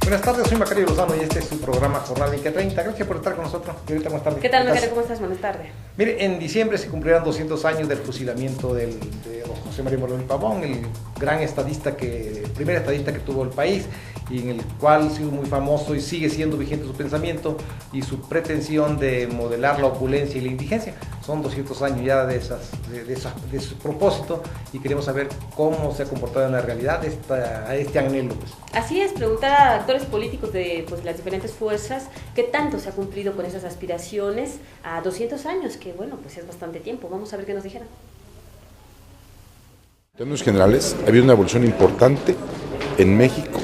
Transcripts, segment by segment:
Buenas tardes, soy Macario Lozano y este es su programa Jornada Inca 30. Gracias por estar con nosotros. Y ahorita más tarde. ¿Qué tal, Macario? ¿Cómo estás? Buenas tardes. Mire, en diciembre se cumplirán 200 años del fusilamiento de don José María Morelos y Pavón, el gran estadista el primer estadista que tuvo el país, y en el cual ha sido muy famoso y sigue siendo vigente su pensamiento y su pretensión de modelar la opulencia y la indigencia. Son 200 años ya de su propósito y queremos saber cómo se ha comportado en la realidad este anhelo. Pues. Así es, preguntar a actores políticos de las diferentes fuerzas qué tanto se ha cumplido con esas aspiraciones a 200 años, que bueno, pues es bastante tiempo. Vamos a ver qué nos dijeron. En términos generales, ha habido una evolución importante en México,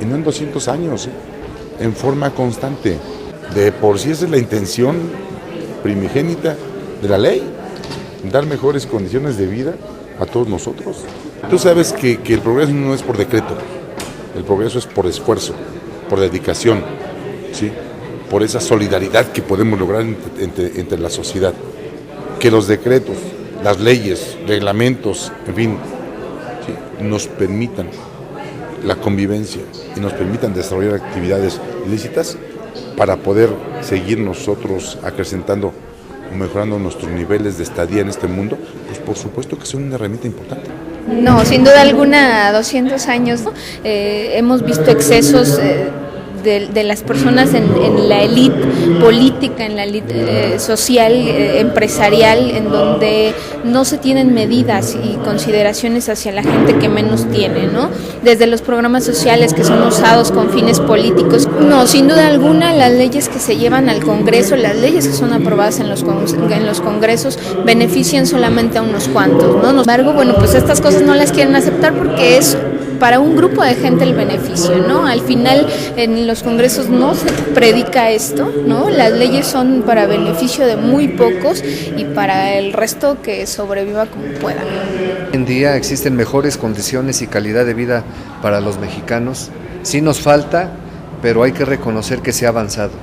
y no en 200 años, en forma constante. De por sí esa es la intención primigénita de la ley, dar mejores condiciones de vida a todos nosotros. Tú sabes que el progreso no es por decreto, el progreso es por esfuerzo, por dedicación, ¿sí? Por esa solidaridad que podemos lograr entre la sociedad. Que los decretos, las leyes, reglamentos, en fin, ¿sí? Nos permitan la convivencia y nos permitan desarrollar actividades ilícitas para poder seguir nosotros acrecentando o mejorando nuestros niveles de estadía en este mundo, pues por supuesto que son una herramienta importante. No, sin duda alguna, 200 años, ¿no? Hemos visto excesos de las personas en la élite política, en la élite social, empresarial, en donde no se tienen medidas y consideraciones hacia la gente que menos tiene, ¿no? Desde los programas sociales que son usados con fines políticos. No, sin duda alguna, las leyes que se llevan al Congreso, las leyes que son aprobadas en los congresos, benefician solamente a unos cuantos, ¿no? Sin embargo, bueno, pues estas cosas no las quieren aceptar porque es para un grupo de gente el beneficio, ¿no? Al final en los congresos no se predica esto, ¿no? Las leyes son para beneficio de muy pocos y para el resto que sobreviva como pueda. Hoy en día existen mejores condiciones y calidad de vida para los mexicanos. Sí nos falta, pero hay que reconocer que se ha avanzado,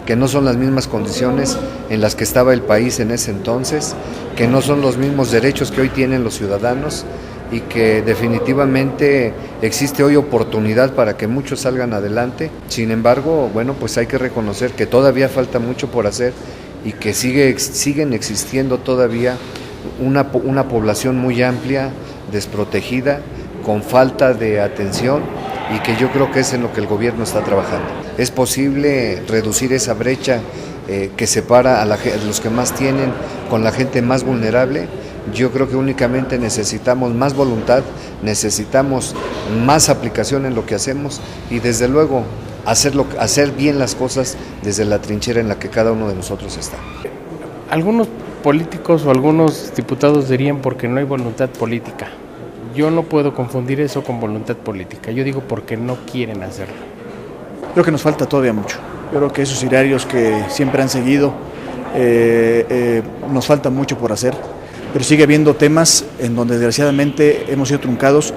que no son las mismas condiciones en las que estaba el país en ese entonces, que no son los mismos derechos que hoy tienen los ciudadanos, y que definitivamente existe hoy oportunidad para que muchos salgan adelante. Sin embargo, bueno, pues hay que reconocer que todavía falta mucho por hacer y que siguen existiendo todavía una población muy amplia, desprotegida, con falta de atención, y que yo creo que es en lo que el gobierno está trabajando. Es posible reducir esa brecha que separa a los que más tienen con la gente más vulnerable. Yo creo que únicamente necesitamos más voluntad, necesitamos más aplicación en lo que hacemos y desde luego hacer bien las cosas desde la trinchera en la que cada uno de nosotros está. Algunos políticos o algunos diputados dirían porque no hay voluntad política. Yo no puedo confundir eso con voluntad política. Yo digo porque no quieren hacerlo. Creo que nos falta todavía mucho. Yo creo que esos idearios que siempre han seguido, nos falta mucho por hacer. Pero sigue habiendo temas en donde desgraciadamente hemos sido truncados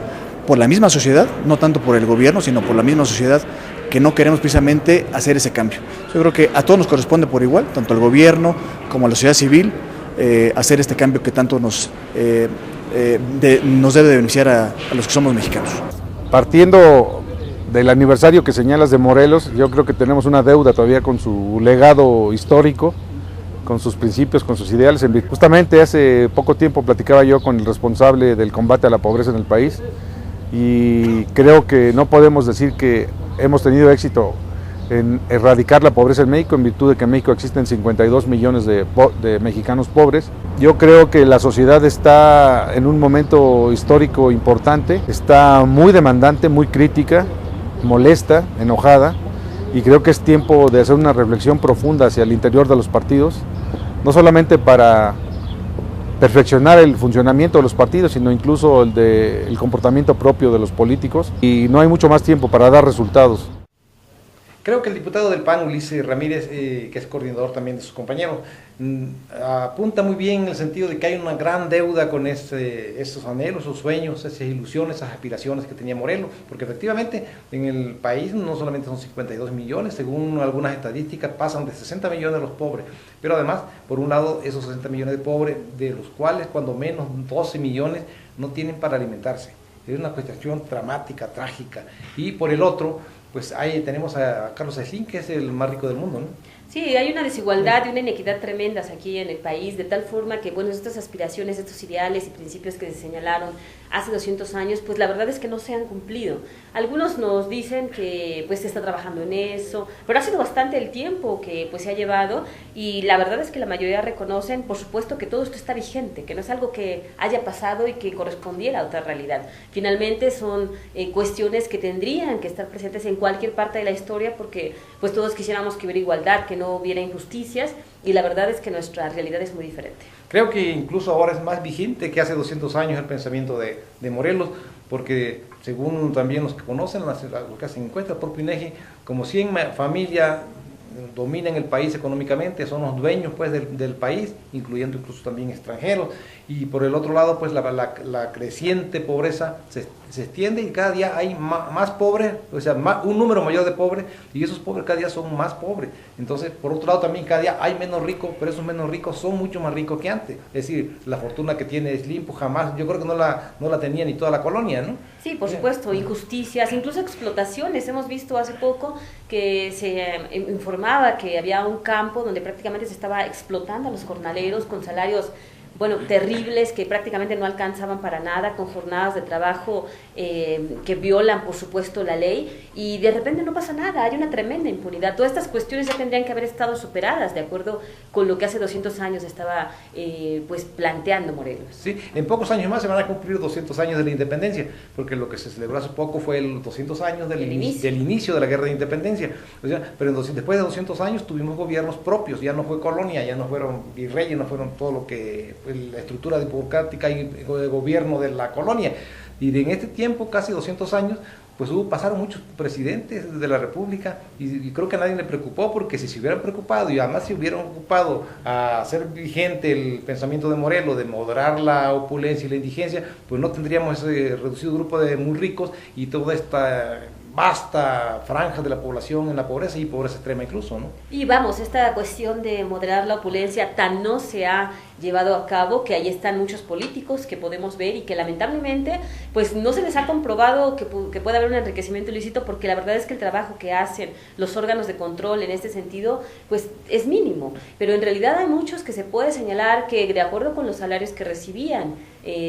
por la misma sociedad, no tanto por el gobierno, sino por la misma sociedad, que no queremos precisamente hacer ese cambio. Yo creo que a todos nos corresponde por igual, tanto al gobierno como a la sociedad civil, hacer este cambio que tanto nos debe de beneficiar a los que somos mexicanos. Partiendo del aniversario que señalas de Morelos, yo creo que tenemos una deuda todavía con su legado histórico, con sus principios, con sus ideales. Justamente hace poco tiempo platicaba yo con el responsable del combate a la pobreza en el país y creo que no podemos decir que hemos tenido éxito en erradicar la pobreza en México, en virtud de que en México existen 52 millones de mexicanos pobres. Yo creo que la sociedad está en un momento histórico importante, está muy demandante, muy crítica, molesta, enojada, y creo que es tiempo de hacer una reflexión profunda hacia el interior de los partidos, no solamente para perfeccionar el funcionamiento de los partidos, sino incluso el comportamiento propio de los políticos, y no hay mucho más tiempo para dar resultados. Creo que el diputado del PAN, Ulises Ramírez, que es coordinador también de sus compañeros, apunta muy bien en el sentido de que hay una gran deuda con esos anhelos, esos sueños, esas ilusiones, esas aspiraciones que tenía Morelos, porque efectivamente en el país no solamente son 52 millones, según algunas estadísticas pasan de 60 millones los pobres, pero además, por un lado, esos 60 millones de pobres, de los cuales cuando menos 12 millones no tienen para alimentarse. Es una cuestión dramática, trágica, y por el otro, pues ahí tenemos a Carlos Slim, que es el más rico del mundo, ¿no? Sí, hay una desigualdad y una inequidad tremendas aquí en el país, de tal forma que, bueno, estas aspiraciones, estos ideales y principios que se señalaron hace 200 años, pues la verdad es que no se han cumplido. Algunos nos dicen que pues se está trabajando en eso, pero ha sido bastante el tiempo que pues se ha llevado, y la verdad es que la mayoría reconocen, por supuesto, que todo esto está vigente, que no es algo que haya pasado y que correspondiera a otra realidad. Finalmente son cuestiones que tendrían que estar presentes en cualquier parte de la historia, porque pues todos quisiéramos que hubiera igualdad, que no hubiera injusticias, y la verdad es que nuestra realidad es muy diferente. Creo que incluso ahora es más vigente que hace 200 años el pensamiento de Morelos, porque según también los que conocen, los que hacen encuestas por INEGI, como 100 familias dominan el país económicamente, son los dueños pues del país, incluyendo incluso también extranjeros, y por el otro lado pues la creciente pobreza se extiende, y cada día hay más pobres, o sea, un número mayor de pobres, y esos pobres cada día son más pobres. Entonces, por otro lado también cada día hay menos ricos, pero esos menos ricos son mucho más ricos que antes. Es decir, la fortuna que tiene Slim, pues jamás, yo creo que no la tenía ni toda la colonia, ¿no? Sí, por supuesto, injusticias, incluso explotaciones. Hemos visto hace poco que se informaba que había un campo donde prácticamente se estaba explotando a los jornaleros con salarios, bueno, terribles, que prácticamente no alcanzaban para nada, con jornadas de trabajo que violan, por supuesto, la ley, y de repente no pasa nada, hay una tremenda impunidad. Todas estas cuestiones ya tendrían que haber estado superadas, de acuerdo con lo que hace 200 años estaba pues planteando Morelos. Sí, en pocos años más se van a cumplir 200 años de la independencia, porque lo que se celebró hace poco fue el 200 años del inicio de la guerra de independencia. O sea, pero después de 200 años tuvimos gobiernos propios, ya no fue colonia, ya no fueron virreyes, no fueron todo lo que la estructura burocrática y de gobierno de la colonia. Y en este tiempo, casi 200 años, pues pasaron muchos presidentes de la República, y creo que a nadie le preocupó, porque si se hubieran preocupado y además se hubieran ocupado a hacer vigente el pensamiento de Morelos, de moderar la opulencia y la indigencia, pues no tendríamos ese reducido grupo de muy ricos y toda esta vasta franja de la población en la pobreza, y pobreza extrema incluso, ¿no? Y vamos, esta cuestión de moderar la opulencia tan no se ha llevado a cabo, que ahí están muchos políticos que podemos ver, y que lamentablemente pues no se les ha comprobado que pueda haber un enriquecimiento ilícito, porque la verdad es que el trabajo que hacen los órganos de control en este sentido pues es mínimo, pero en realidad hay muchos que se puede señalar que, de acuerdo con los salarios que recibían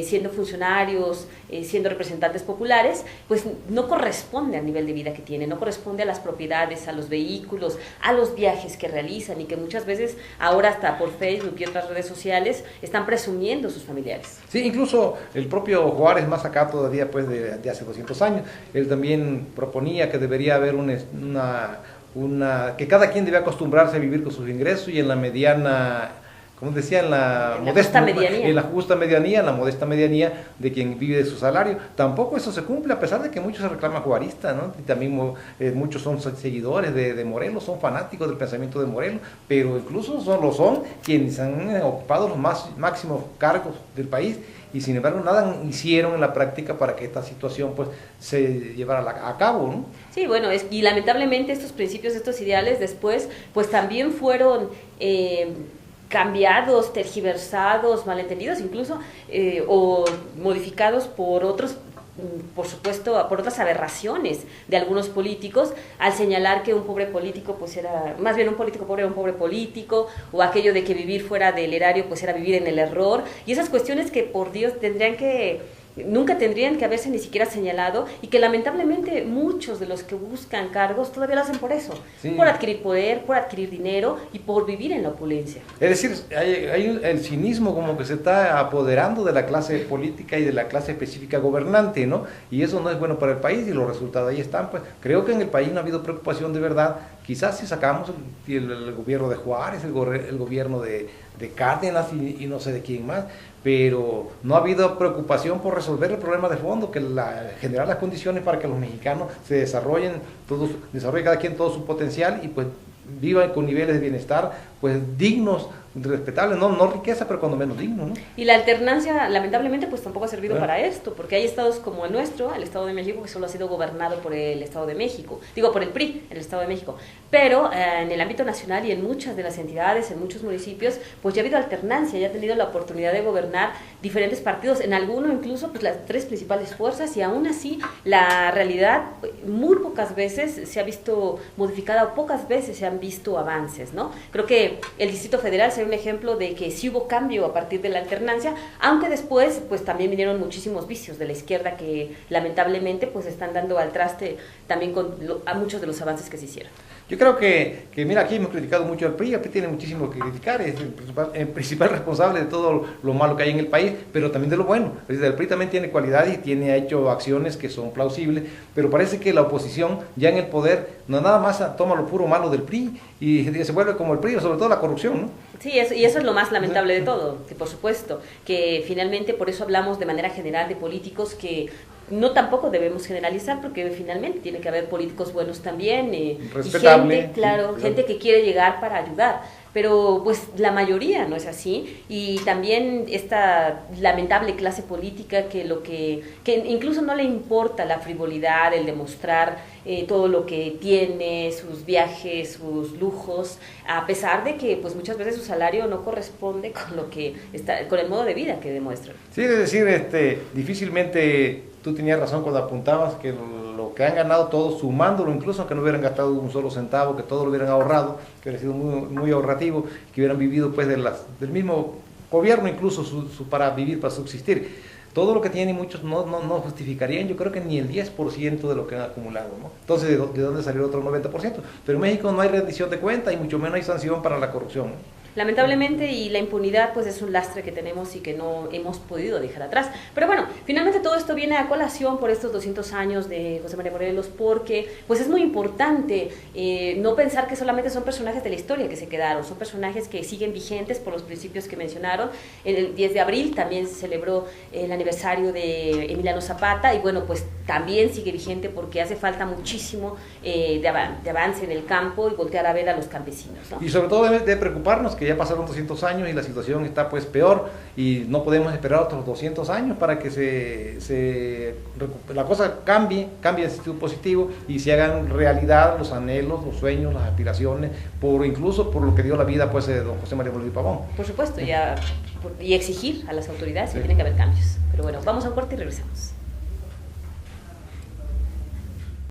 siendo funcionarios, siendo representantes populares, pues no corresponde al nivel de vida que tienen, no corresponde a las propiedades, a los vehículos, a los viajes que realizan, y que muchas veces ahora hasta por Facebook y otras redes sociales están presumiendo sus familiares. Sí, incluso el propio Juárez, más acá todavía pues de hace 200 años, él también proponía que debería haber que cada quien debe acostumbrarse a vivir con sus ingresos, y en la mediana, como decía, en la modesta medianía, en la justa medianía, en la modesta medianía de quien vive de su salario. Tampoco eso se cumple, a pesar de que muchos se reclaman juaristas, ¿no? Y también muchos son seguidores de Morelos, son fanáticos del pensamiento de Morelos, pero incluso son quienes han ocupado los máximos cargos del país, y sin embargo nada hicieron en la práctica para que esta situación pues se llevara a cabo, ¿no? Sí, bueno, y lamentablemente estos principios, estos ideales después pues también fueron cambiados, tergiversados, malentendidos incluso, o modificados por otros, por supuesto, por otras aberraciones de algunos políticos, al señalar que un pobre político pues era, más bien un político pobre era un pobre político, o aquello de que vivir fuera del erario pues era vivir en el error, y esas cuestiones que por Dios nunca tendrían que haberse ni siquiera señalado, y que lamentablemente muchos de los que buscan cargos todavía lo hacen por eso, sí, por adquirir poder, por adquirir dinero y por vivir en la opulencia. Es decir, hay el cinismo como que se está apoderando de la clase política y de la clase específica gobernante, ¿no? Y eso no es bueno para el país, y los resultados ahí están. Pues creo que en el país no ha habido preocupación de verdad. Quizás si sacamos el gobierno de Juárez, el gobierno de Cárdenas y no sé de quién más, pero no ha habido preocupación por resolver el problema de fondo, que generar las condiciones para que los mexicanos se desarrollen cada quien todo su potencial, y pues vivan con niveles de bienestar pues dignos, respetables, no riqueza, pero cuando menos digno, ¿no? Y la alternancia, lamentablemente, pues tampoco ha servido para esto, porque hay estados como el nuestro, el Estado de México, que solo ha sido gobernado por el Estado de México, digo, por el PRI, el Estado de México, pero en el ámbito nacional y en muchas de las entidades, en muchos municipios, pues ya ha habido alternancia, ya ha tenido la oportunidad de gobernar diferentes partidos, en alguno incluso pues las tres principales fuerzas, y aún así la realidad muy pocas veces se ha visto modificada, o pocas veces se han visto avances, ¿no? Creo que el Distrito Federal sería un ejemplo de que sí hubo cambio a partir de la alternancia, aunque después pues también vinieron muchísimos vicios de la izquierda que lamentablemente pues están dando al traste también a muchos de los avances que se hicieron. Yo creo que mira, aquí hemos criticado mucho al PRI, el PRI tiene muchísimo que criticar, es el principal responsable de todo lo malo que hay en el país, pero también de lo bueno. El PRI también tiene cualidades y ha hecho acciones que son plausibles, pero parece que la oposición ya en el poder no nada más toma lo puro malo del PRI y se vuelve como el PRI, sobre todo la corrupción, ¿no? Sí, y eso es lo más lamentable de todo, que por supuesto, que finalmente por eso hablamos de manera general de políticos que no tampoco debemos generalizar, porque finalmente tiene que haber políticos buenos también, y gente, claro, gente que quiere llegar para ayudar, pero pues la mayoría no es así, y también esta lamentable clase política que incluso no le importa la frivolidad, el demostrar todo lo que tiene, sus viajes, sus lujos, a pesar de que pues muchas veces su salario no corresponde con lo que está, con el modo de vida que demuestran. Sí, es decir, difícilmente tú tenías razón cuando apuntabas que lo que han ganado todos, sumándolo, incluso aunque no hubieran gastado un solo centavo, que todo lo hubieran ahorrado, que hubiera sido muy ahorrativo, que hubieran vivido pues del mismo gobierno incluso para vivir, para subsistir. Todo lo que tienen muchos no justificarían, yo creo que ni el 10% de lo que han acumulado, ¿no? Entonces, ¿de dónde salió el otro 90%? Pero en México no hay rendición de cuenta y mucho menos hay sanción para la corrupción, ¿no? Lamentablemente, y la impunidad pues es un lastre que tenemos y que no hemos podido dejar atrás. Pero bueno, finalmente todo esto viene a colación por estos 200 años de José María Morelos, porque pues es muy importante no pensar que solamente son personajes de la historia que se quedaron, son personajes que siguen vigentes por los principios que mencionaron. El 10 de abril también se celebró el aniversario de Emiliano Zapata, y bueno, pues también sigue vigente porque hace falta muchísimo de avance en el campo y voltear a ver a los campesinos, ¿no? Y sobre todo de preocuparnos que ya pasaron 200 años y la situación está pues peor, y no podemos esperar otros 200 años para que la cosa cambie en sentido positivo y se hagan realidad los anhelos, los sueños, las aspiraciones, incluso por lo que dio la vida pues don José María Morelos y Pavón. Por supuesto, y exigir a las autoridades que tienen que haber cambios. Pero bueno, vamos a un corte y regresamos.